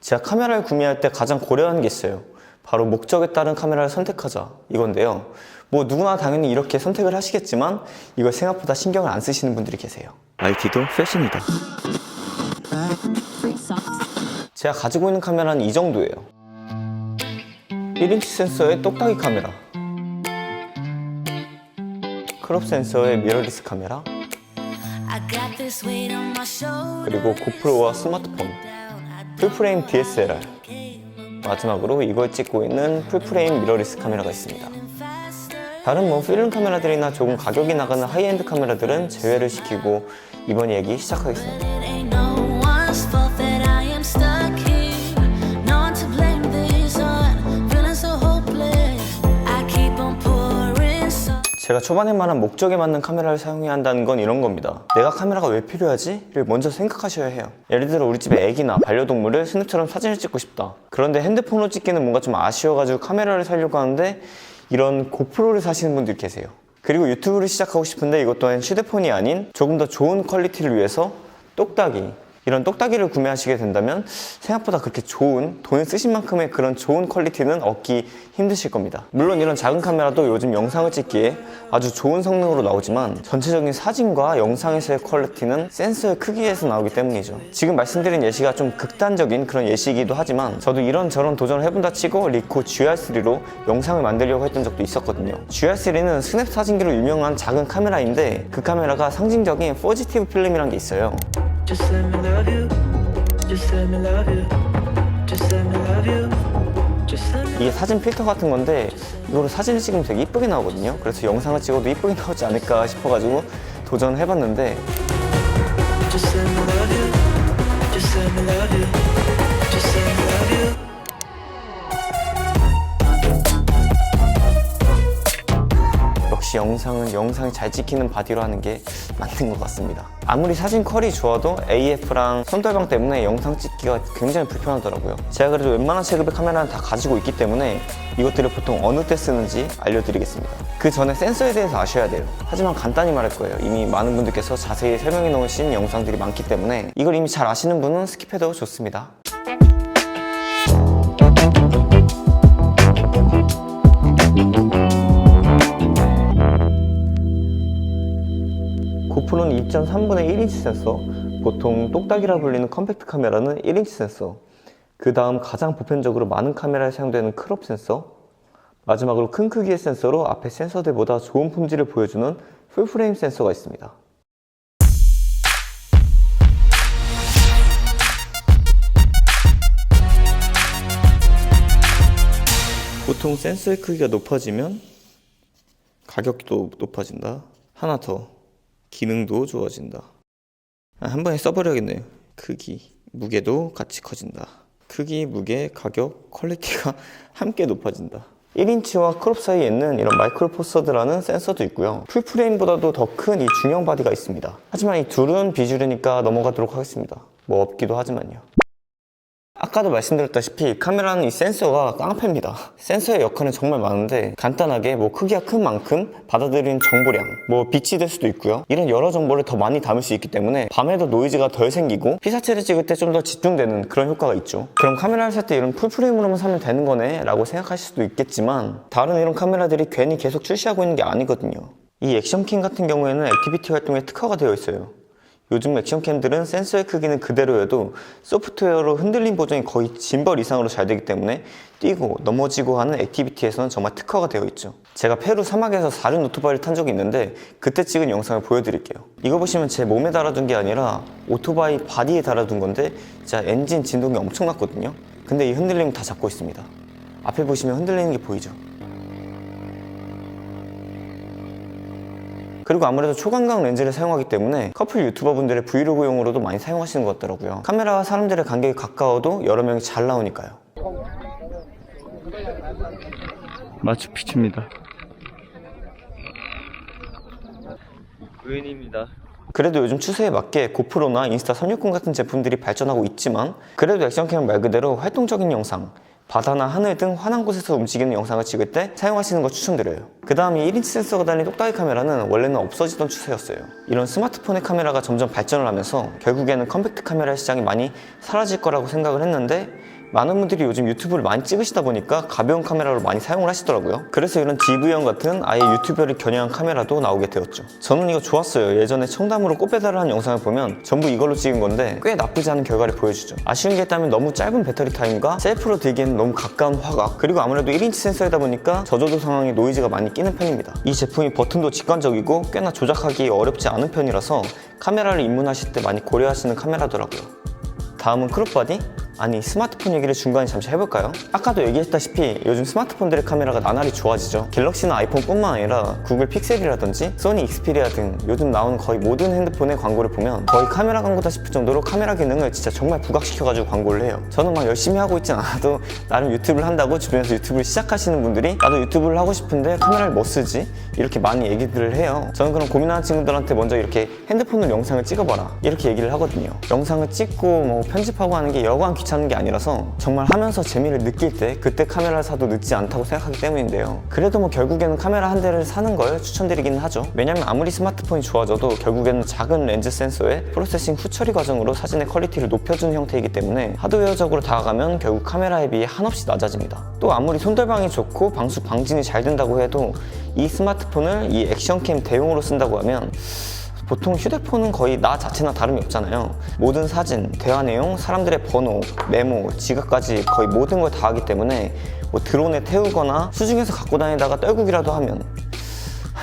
제가 카메라를 구매할 때 가장 고려하는 게 있어요. 바로 목적에 따른 카메라를 선택하자 이건데요. 뭐 누구나 당연히 이렇게 선택을 하시겠지만 이걸 생각보다 신경을 안 쓰시는 분들이 계세요. IT도 패션이다. 제가 가지고 있는 카메라는 이 정도예요. 1인치 센서의 똑딱이 카메라, 크롭 센서의 미러리스 카메라, 그리고 고프로와 스마트폰, 풀프레임 DSLR, 마지막으로 이걸 찍고 있는 풀프레임 미러리스 카메라가 있습니다. 다른 뭐 필름 카메라들이나 조금 가격이 나가는 하이엔드 카메라들은 제외를 시키고 이번 얘기 시작하겠습니다. 제가 초반에 말한 목적에 맞는 카메라를 사용해야 한다는 건 이런 겁니다. 내가 카메라가 왜 필요하지? 를 먼저 생각하셔야 해요. 예를 들어 우리 집에 애기나 반려동물을 스냅처럼 사진을 찍고 싶다. 그런데 핸드폰으로 찍기는 뭔가 좀 아쉬워가지고 카메라를 사려고 하는데 이런 고프로를 사시는 분들이 계세요. 그리고 유튜브를 시작하고 싶은데 이것 또한 휴대폰이 아닌 조금 더 좋은 퀄리티를 위해서 똑딱이, 이런 똑딱이를 구매하시게 된다면 생각보다 그렇게 좋은, 돈을 쓰신 만큼의 그런 좋은 퀄리티는 얻기 힘드실 겁니다. 물론 이런 작은 카메라도 요즘 영상을 찍기에 아주 좋은 성능으로 나오지만 전체적인 사진과 영상에서의 퀄리티는 센서의 크기에서 나오기 때문이죠. 지금 말씀드린 예시가 좀 극단적인 그런 예시이기도 하지만 저도 이런저런 도전을 해본다 치고 리코 GR3로 영상을 만들려고 했던 적도 있었거든요. GR3는 스냅 사진기로 유명한 작은 카메라인데 그 카메라가 상징적인 포지티브 필름이란 게 있어요. Just let me love you. Just let me love you. Just let me love you. Just let me. 이게 사진 필터 같은 건데 이거로 사진을 찍으면 되게 이쁘게 나오거든요. 그래서 영상을 찍어도 이쁘게 나오지 않을까 싶어가지고 도전해봤는데 Just let me love you. Just let me love you. Just let me love you. 역시 영상은 영상이 잘 찍히는 바디로 하는 게 맞는 것 같습니다. 아무리 사진 퀄이 좋아도 AF랑 손떨방 때문에 영상 찍기가 굉장히 불편하더라고요. 제가 그래도 웬만한 체급의 카메라는 다 가지고 있기 때문에 이것들을 보통 어느 때 쓰는지 알려드리겠습니다. 그 전에 센서에 대해서 아셔야 돼요. 하지만 간단히 말할 거예요. 이미 많은 분들께서 자세히 설명해 놓으신 영상들이 많기 때문에 이걸 이미 잘 아시는 분은 스킵해도 좋습니다. 고프로는 2.3분의 1인치 센서, 보통 똑딱이라 불리는 컴팩트 카메라는 1인치 센서, 그 다음 가장 보편적으로 많은 카메라에 사용되는 크롭 센서, 마지막으로 큰 크기의 센서로 앞에 센서들보다 좋은 품질을 보여주는 풀프레임 센서가 있습니다. 보통 센서의 크기가 높아지면 가격도 높아진다. 하나 더, 기능도 좋아진다. 한 번에 써버려야겠네요. 크기, 무게도 같이 커진다. 크기, 무게, 가격, 퀄리티가 함께 높아진다. 1인치와 크롭 사이에는 이런 마이크로 포서드라는 센서도 있고요. 풀프레임보다도 더 큰 이 중형 바디가 있습니다. 하지만 이 둘은 비주류니까 넘어가도록 하겠습니다. 뭐 없기도 하지만요. 아까도 말씀드렸다시피 카메라는 이 센서가 깡패입니다. 센서의 역할은 정말 많은데 간단하게 뭐 크기가 큰 만큼 받아들이는 정보량, 뭐 빛이 될 수도 있고요. 이런 여러 정보를 더 많이 담을 수 있기 때문에 밤에도 노이즈가 덜 생기고 피사체를 찍을 때 좀 더 집중되는 그런 효과가 있죠. 그럼 카메라를 살 때 이런 풀프레임으로만 사면 되는 거네 라고 생각하실 수도 있겠지만 다른 이런 카메라들이 괜히 계속 출시하고 있는 게 아니거든요. 이 액션캠 같은 경우에는 액티비티 활동에 특화가 되어 있어요. 요즘 액션캠들은 센서의 크기는 그대로여도 소프트웨어로 흔들림 보정이 거의 짐벌 이상으로 잘 되기 때문에 뛰고 넘어지고 하는 액티비티에서는 정말 특화가 되어 있죠. 제가 페루 사막에서 사륜 오토바이를 탄 적이 있는데 그때 찍은 영상을 보여드릴게요. 이거 보시면 제 몸에 달아둔 게 아니라 오토바이 바디에 달아둔 건데 진짜 엔진 진동이 엄청났거든요. 근데 이 흔들림을 다 잡고 있습니다. 앞에 보시면 흔들리는 게 보이죠? 그리고 아무래도 초광각 렌즈를 사용하기 때문에 커플 유튜버분들의 브이로그용으로도 많이 사용하시는 것 같더라고요. 카메라와 사람들의 간격이 가까워도 여러 명이 잘 나오니까요. 마추픽추입니다. 우연입니다. 그래도 요즘 추세에 맞게 고프로나 인스타 360 같은 제품들이 발전하고 있지만 그래도 액션캠은 말 그대로 활동적인 영상, 바다나 하늘 등 환한 곳에서 움직이는 영상을 찍을 때 사용하시는 걸 추천드려요. 그 다음에 1인치 센서가 달린 똑딱이 카메라는 원래는 없어지던 추세였어요. 이런 스마트폰의 카메라가 점점 발전을 하면서 결국에는 컴팩트 카메라 시장이 많이 사라질 거라고 생각을 했는데, 많은 분들이 요즘 유튜브를 많이 찍으시다 보니까 가벼운 카메라로 많이 사용을 하시더라고요. 그래서 이런 DV형 같은 아예 유튜버를 겨냥한 카메라도 나오게 되었죠. 저는 이거 좋았어요. 예전에 청담으로 꽃배달을 한 영상을 보면 전부 이걸로 찍은 건데 꽤 나쁘지 않은 결과를 보여주죠. 아쉬운 게 있다면 너무 짧은 배터리 타임과 셀프로 들기에는 너무 가까운 화각, 그리고 아무래도 1인치 센서이다 보니까 저조도 상황에 노이즈가 많이 끼는 편입니다. 이 제품이 버튼도 직관적이고 꽤나 조작하기 어렵지 않은 편이라서 카메라를 입문하실 때 많이 고려하시는 카메라더라고요. 다음은 크롭바디? 아니, 스마트폰 얘기를 중간에 잠시 해볼까요? 아까도 얘기했다시피 요즘 스마트폰들의 카메라가 나날이 좋아지죠. 갤럭시나 아이폰뿐만 아니라 구글 픽셀이라든지 소니 익스피리아 등 요즘 나오는 거의 모든 핸드폰의 광고를 보면 거의 카메라 광고다 싶을 정도로 카메라 기능을 진짜 정말 부각시켜가지고 광고를 해요. 저는 막 열심히 하고 있진 않아도 나름 유튜브를 한다고 주변에서 유튜브를 시작하시는 분들이 나도 유튜브를 하고 싶은데 카메라를 뭐 쓰지? 이렇게 많이 얘기들을 해요. 저는 그럼 고민하는 친구들한테 먼저 이렇게 핸드폰으로 영상을 찍어봐라, 이렇게 얘기를 하거든요. 영상을 찍고 뭐 편집하고 하는 게 여간 귀찮은 게 아니라서 정말 하면서 재미를 느낄 때 그때 카메라를 사도 늦지 않다고 생각하기 때문인데요. 그래도 뭐 결국에는 카메라 한 대를 사는 걸 추천드리기는 하죠. 왜냐면 아무리 스마트폰이 좋아져도 결국에는 작은 렌즈 센서의 프로세싱 후처리 과정으로 사진의 퀄리티를 높여주는 형태이기 때문에 하드웨어적으로 다가가면 결국 카메라에 비해 한없이 낮아집니다. 또 아무리 손떨방이 좋고 방수 방진이 잘 된다고 해도 이 스마트폰을 이 액션캠 대용으로 쓴다고 하면 보통 휴대폰은 거의 나 자체나 다름이 없잖아요. 모든 사진, 대화 내용, 사람들의 번호, 메모, 지갑까지 거의 모든 걸 다 하기 때문에 뭐 드론에 태우거나 수중에서 갖고 다니다가 떨구기라도 하면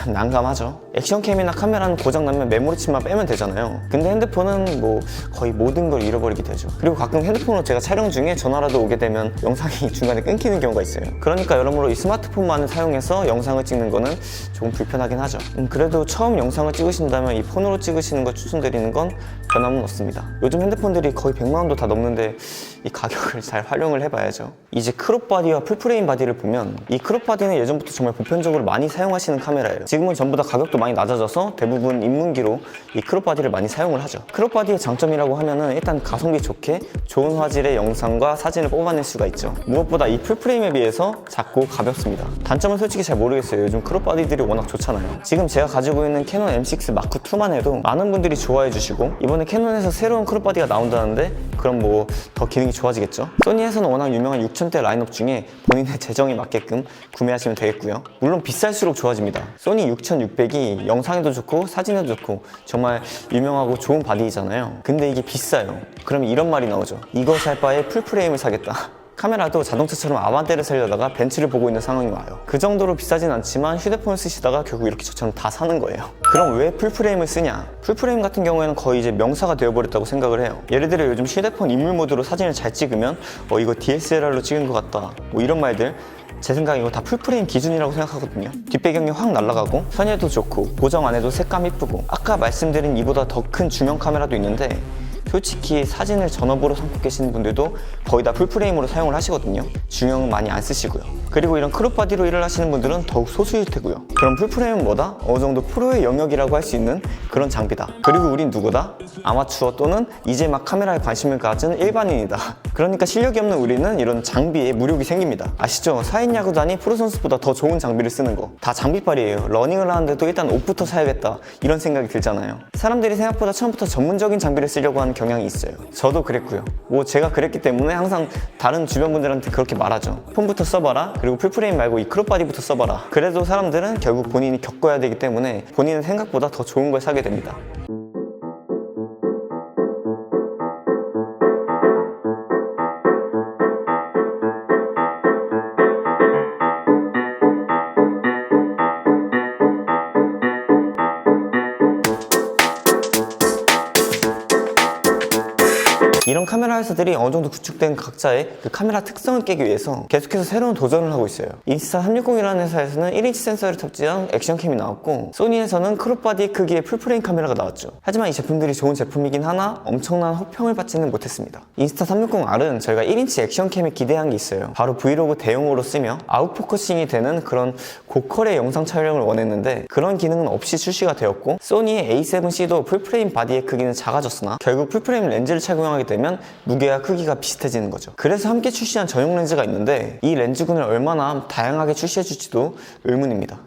난감하죠. 액션캠이나 카메라는 고장나면 메모리칩만 빼면 되잖아요. 근데 핸드폰은 뭐 거의 모든 걸 잃어버리게 되죠. 그리고 가끔 핸드폰으로 제가 촬영 중에 전화라도 오게 되면 영상이 중간에 끊기는 경우가 있어요. 그러니까 여러모로 이 스마트폰만을 사용해서 영상을 찍는 거는 조금 불편하긴 하죠. 그래도 처음 영상을 찍으신다면 이 폰으로 찍으시는 걸 추천드리는 건 변함은 없습니다. 요즘 핸드폰들이 거의 100만 원도 다 넘는데 이 가격을 잘 활용을 해봐야죠. 이제 크롭바디와 풀프레임 바디를 보면 이 크롭바디는 예전부터 정말 보편적으로 많이 사용하시는 카메라예요. 지금은 전부 다 가격도 많이 낮아져서 대부분 입문기로 이 크롭바디를 많이 사용을 하죠. 크롭바디의 장점이라고 하면은 일단 가성비 좋게 좋은 화질의 영상과 사진을 뽑아낼 수가 있죠. 무엇보다 이 풀프레임에 비해서 작고 가볍습니다. 단점은 솔직히 잘 모르겠어요. 요즘 크롭바디들이 워낙 좋잖아요. 지금 제가 가지고 있는 캐논 M6 마크2만 해도 많은 분들이 좋아해 주시고, 이번에 캐논에서 새로운 크롭바디가 나온다는데 그럼 뭐 더 기능이 좋아지겠죠. 소니에서는 워낙 유명한 6000대 라인업 중에 본인의 재정에 맞게끔 구매하시면 되겠고요. 물론 비쌀수록 좋아집니다. 소니 6600이 영상에도 좋고 사진에도 좋고 정말 유명하고 좋은 바디잖아요. 근데 이게 비싸요. 그러면 이런 말이 나오죠. 이거 살 바에 풀프레임을 사겠다. 카메라도 자동차처럼 아반떼를 살려다가 벤츠를 보고 있는 상황이 와요. 그 정도로 비싸진 않지만 휴대폰을 쓰시다가 결국 이렇게 저처럼 다 사는 거예요. 그럼 왜 풀프레임을 쓰냐? 풀프레임 같은 경우에는 거의 이제 명사가 되어버렸다고 생각을 해요. 예를 들어 요즘 휴대폰 인물 모드로 사진을 잘 찍으면 이거 DSLR로 찍은 것 같다, 뭐 이런 말들, 제 생각에 이거 다 풀프레임 기준이라고 생각하거든요. 뒷배경이 확 날아가고 편의도 좋고 보정 안 해도 색감 이쁘고, 아까 말씀드린 이보다 더 큰 중형 카메라도 있는데 솔직히 사진을 전업으로 삼고 계시는 분들도 거의 다 풀프레임으로 사용을 하시거든요. 중형은 많이 안 쓰시고요. 그리고 이런 크롭바디로 일을 하시는 분들은 더욱 소수일 테고요. 그럼 풀프레임은 뭐다? 어느 정도 프로의 영역이라고 할 수 있는 그런 장비다. 그리고 우린 누구다? 아마추어 또는 이제 막 카메라에 관심을 가진 일반인이다. 그러니까 실력이 없는 우리는 이런 장비에 무력이 생깁니다. 아시죠? 4인 야구단이 프로 선수보다 더 좋은 장비를 쓰는 거. 다 장비빨이에요. 러닝을 하는데도 일단 옷부터 사야겠다, 이런 생각이 들잖아요. 사람들이 생각보다 처음부터 전문적인 장비를 쓰려고 하는 경향이 있어요. 저도 그랬고요. 뭐 제가 그랬기 때문에 항상 다른 주변 분들한테 그렇게 말하죠. 폰부터 써봐라, 그리고 풀프레임 말고 이 크롭바디부터 써봐라. 그래도 사람들은 결국 본인이 겪어야 되기 때문에 본인은 생각보다 더 좋은 걸 사게 됩니다. 이런 카메라 회사들이 어느 정도 구축된 각자의 그 카메라 특성을 깨기 위해서 계속해서 새로운 도전을 하고 있어요. 인스타360이라는 회사에서는 1인치 센서를 탑재한 액션캠이 나왔고, 소니에서는 크롭바디 크기의 풀프레임 카메라가 나왔죠. 하지만 이 제품들이 좋은 제품이긴 하나 엄청난 호평을 받지는 못했습니다. 인스타360R은 저희가 1인치 액션캠에 기대한 게 있어요. 바로 브이로그 대용으로 쓰며 아웃포커싱이 되는 그런 고퀄의 영상 촬영을 원했는데 그런 기능은 없이 출시가 되었고, 소니의 A7C도 풀프레임 바디의 크기는 작아졌으나 결국 풀프레임 렌즈를 착용하게 되면 무게와 크기가 비슷해지는 거죠. 그래서 함께 출시한 전용 렌즈가 있는데 이 렌즈군을 얼마나 다양하게 출시해줄지도 의문입니다.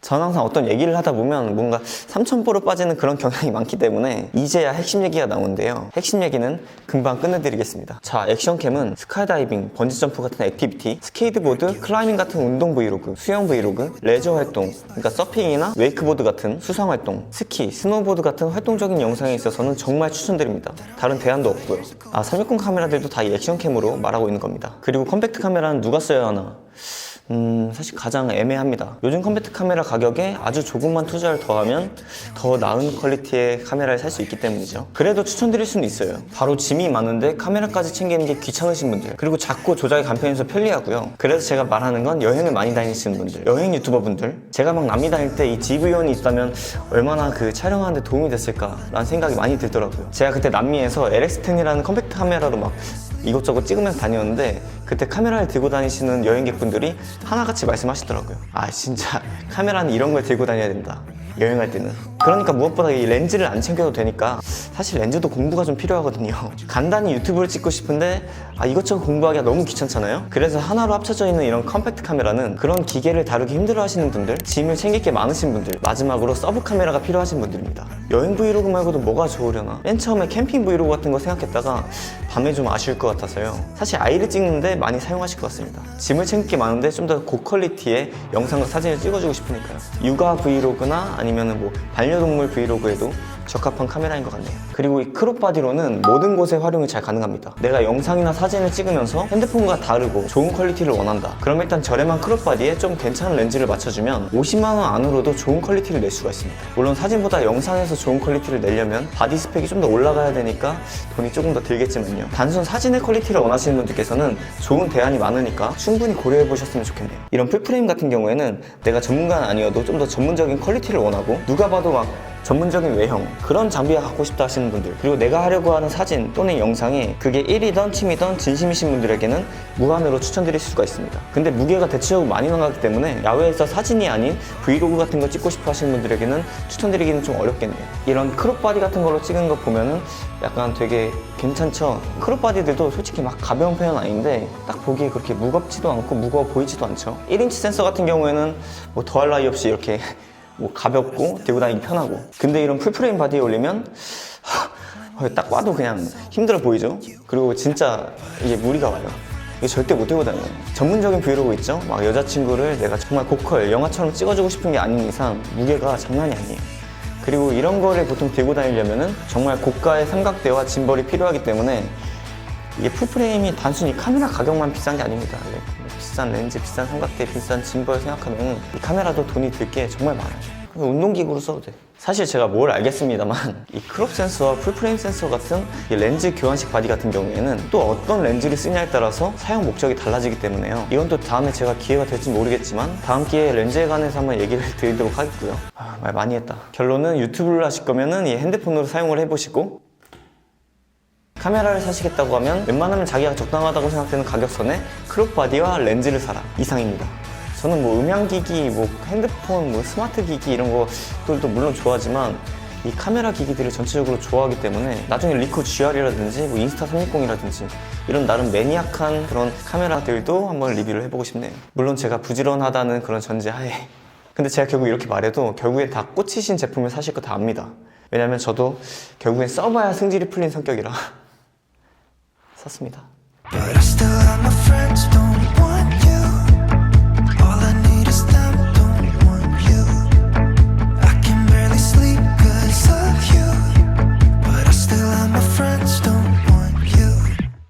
전 항상 어떤 얘기를 하다 보면 뭔가 3000보로 빠지는 그런 경향이 많기 때문에 이제야 핵심 얘기가 나오는데요. 핵심 얘기는 금방 끝내드리겠습니다. 자, 액션캠은 스카이다이빙, 번지점프 같은 액티비티, 스케이트보드, 클라이밍 같은 운동 브이로그, 수영 브이로그, 레저 활동, 그러니까 서핑이나 웨이크보드 같은 수상 활동, 스키, 스노우보드 같은 활동적인 영상에 있어서는 정말 추천드립니다. 다른 대안도 없고요. 360 카메라들도 다 이 액션캠으로 말하고 있는 겁니다. 그리고 컴팩트 카메라는 누가 써야 하나? 사실 가장 애매합니다. 요즘 컴팩트 카메라 가격에 아주 조금만 투자를 더하면 더 나은 퀄리티의 카메라를 살 수 있기 때문이죠. 그래도 추천드릴 수는 있어요. 바로 짐이 많은데 카메라까지 챙기는 게 귀찮으신 분들, 그리고 작고 조작이 간편해서 편리하고요. 그래서 제가 말하는 건 여행을 많이 다니시는 분들, 여행 유튜버 분들, 제가 막 남미 다닐 때 이 GV1이 있다면 얼마나 그 촬영하는데 도움이 됐을까 라는 생각이 많이 들더라고요. 제가 그때 남미에서 LX10이라는 컴팩트 카메라로 막 이것저것 찍으면서 다녔는데 그때 카메라를 들고 다니시는 여행객분들이 하나같이 말씀하시더라고요. 진짜 카메라는 이런 걸 들고 다녀야 된다, 여행할 때는. 그러니까 무엇보다 이 렌즈를 안 챙겨도 되니까 사실 렌즈도 공부가 좀 필요하거든요. 간단히 유튜브를 찍고 싶은데 이것저것 공부하기가 너무 귀찮잖아요. 그래서 하나로 합쳐져 있는 이런 컴팩트 카메라는 그런 기계를 다루기 힘들어 하시는 분들, 짐을 챙길 게 많으신 분들, 마지막으로 서브 카메라가 필요하신 분들입니다. 여행 브이로그 말고도 뭐가 좋으려나? 맨 처음에 캠핑 브이로그 같은 거 생각했다가 밤에 좀 아쉬울 것 같아서요. 사실 아이를 찍는데 많이 사용하실 것 같습니다. 짐을 챙길 게 많은데 좀 더 고퀄리티의 영상과 사진을 찍어주고 싶으니까요. 육아 브이로그나 아니면 뭐 반려동물 브이로그에도 적합한 카메라인 것 같네요. 그리고 이 크롭바디로는 모든 곳에 활용이 잘 가능합니다. 내가 영상이나 사진을 찍으면서 핸드폰과 다르고 좋은 퀄리티를 원한다. 그럼 일단 저렴한 크롭바디에 좀 괜찮은 렌즈를 맞춰주면 50만원 안으로도 좋은 퀄리티를 낼 수가 있습니다. 물론 사진보다 영상에서 좋은 퀄리티를 내려면 바디 스펙이 좀 더 올라가야 되니까 돈이 조금 더 들겠지만요. 단순 사진의 퀄리티를 원하시는 분들께서는 좋은 대안이 많으니까 충분히 고려해 보셨으면 좋겠네요. 이런 풀프레임 같은 경우에는 내가 전문가는 아니어도 좀 더 전문적인 퀄리티를 원하고 누가 봐도 막 전문적인 외형, 그런 장비가 갖고 싶다 하시는 분들, 그리고 내가 하려고 하는 사진 또는 영상이 그게 1이던 취미던 진심이신 분들에게는 무한으로 추천드릴 수가 있습니다. 근데 무게가 대체적으로 많이 나가기 때문에 야외에서 사진이 아닌 브이로그 같은 거 찍고 싶어 하시는 분들에게는 추천드리기는 좀 어렵겠네요. 이런 크롭바디 같은 걸로 찍은 거 보면은 약간 되게 괜찮죠? 크롭바디들도 솔직히 막 가벼운 편은 아닌데 딱 보기에 그렇게 무겁지도 않고 무거워 보이지도 않죠. 1인치 센서 같은 경우에는 뭐 더할 나위 없이 이렇게 뭐 가볍고 들고 다니기 편하고, 근데 이런 풀프레임 바디에 올리면 딱 봐도 그냥 힘들어 보이죠? 그리고 진짜 이게 무리가 와요. 이거 절대 못 들고 다녀요. 전문적인 브이로그 있죠? 막 여자친구를 내가 정말 고퀄 영화처럼 찍어주고 싶은 게 아닌 이상 무게가 장난이 아니에요. 그리고 이런 거를 보통 들고 다니려면은 정말 고가의 삼각대와 짐벌이 필요하기 때문에 이게 풀프레임이 단순히 카메라 가격만 비싼 게 아닙니다. 비싼 렌즈, 비싼 삼각대, 비싼 짐벌 생각하면 이 카메라도 돈이 들 게 정말 많아요. 운동기구로 써도 돼. 사실 제가 뭘 알겠습니다만 이 크롭 센서와 풀프레임 센서 같은 이 렌즈 교환식 바디 같은 경우에는 또 어떤 렌즈를 쓰냐에 따라서 사용 목적이 달라지기 때문에요. 이건 또 다음에 제가 기회가 될지 모르겠지만 다음 기회에 렌즈에 관해서 한번 얘기를 드리도록 하겠고요. 말 많이 했다. 결론은 유튜브를 하실 거면은 이 핸드폰으로 사용을 해보시고, 카메라를 사시겠다고 하면 웬만하면 자기가 적당하다고 생각되는 가격선에 크롭바디와 렌즈를 사라 이상입니다. 저는 뭐 음향기기, 뭐 핸드폰, 뭐 스마트 기기 이런 것들도 물론 좋아하지만 이 카메라 기기들을 전체적으로 좋아하기 때문에 나중에 리코 GR이라든지 뭐 인스타 360이라든지 이런 나름 매니악한 그런 카메라들도 한번 리뷰를 해보고 싶네요. 물론 제가 부지런하다는 그런 전제하에. 근데 제가 결국 이렇게 말해도 결국엔 다 꽂히신 제품을 사실 거 다 압니다. 왜냐면 저도 결국엔 써봐야 승질이 풀린 성격이라 샀습니다.